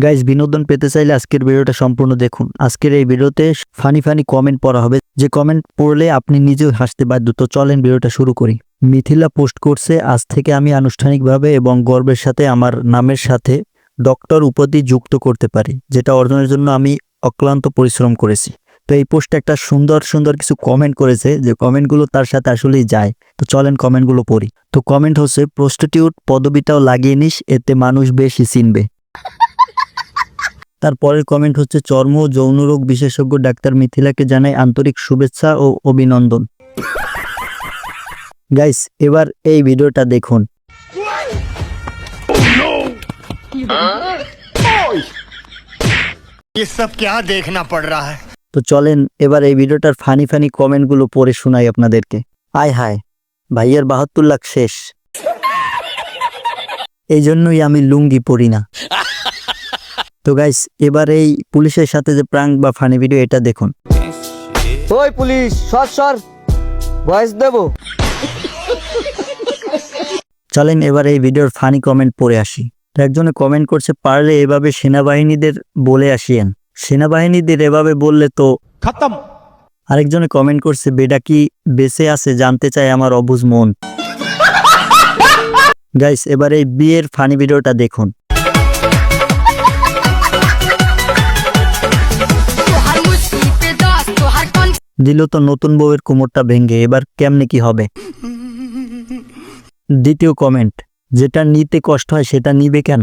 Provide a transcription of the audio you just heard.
Guys, বিনোদন পেতে চাইলে আজকের ভিডিওটা সম্পূর্ণ দেখুন। আজকের এই ভিডিওতে ফানি কমেন্ট পড়া হবে, যে কমেন্ট পড়লে আপনি নিজেও হাসতে বাধ্য। তো চলেন ভিডিওটা শুরু করি। মিথিলা পোস্ট করছে, আজ থেকে আমি আনুষ্ঠানিকভাবে এবং গর্বের সাথে আমার নামের সাথে ডক্টর উপাধি যুক্ত করতে পারি, যেটা অর্জনের জন্য আমি অক্লান্ত পরিশ্রম করেছি। তো এই পোস্টে একটা সুন্দর কিছু কমেন্ট করেছে, যে কমেন্টগুলো তার সাথে আসলেই যায়। তো চলেন কমেন্টগুলো পড়ি। তো কমেন্ট হচ্ছে, প্রস্টিটিউট পদবিটাও লাগিয়ে নিস, এতে মানুষ বেশি চিনবে। তারপরের কমেন্ট হচ্ছে, চর্ম ও যৌনরোগ বিশেষজ্ঞ ডাক্তার মিথিলাকে জানাই আন্তরিক শুভেচ্ছা ও অভিনন্দন। গাইস, এবার এই ভিডিওটা দেখুন। ये सब क्या देखना पड़ रहा है। তো চলেন এবার এই ভিডিওটার ফানি কমেন্টগুলো পড়ে শোনাই আপনাদেরকে। আয় হায়, ভাইয়ের 72 লাখ শেষ, এই জন্যই আমি লুঙ্গি পরি না। তো গাইস, এবার এই পুলিশের সাথে যে প্রাঙ্ক বা ফানি ভিডিও, এটা দেখুন। ওই পুলিশ, সর ভয়েস দেবো। চলেন এবার এই ভিডিওর ফানি কমেন্ট পড়ে আসি। তো একজনে কমেন্ট করছে, পারলে এভাবে সেনাবাহিনীদের বলে আসিয়েন, সেনাবাহিনীদের এভাবে বললে তো खत्म। আরেকজনে কমেন্ট করছে, বেডা কি বেঁচে আছে জানতে চাই আমার অবুঝ মন। গাইস, এবার এই বিয়ের ফানি ভিডিওটা দেখুন। দিল তো নতুন বউয়ের কোমরটা ভেঙে, এবার কেমনে কি হবে। দ্বিতীয় কমেন্ট, যেটা নিতে কষ্ট হয় সেটা নিবে কেন।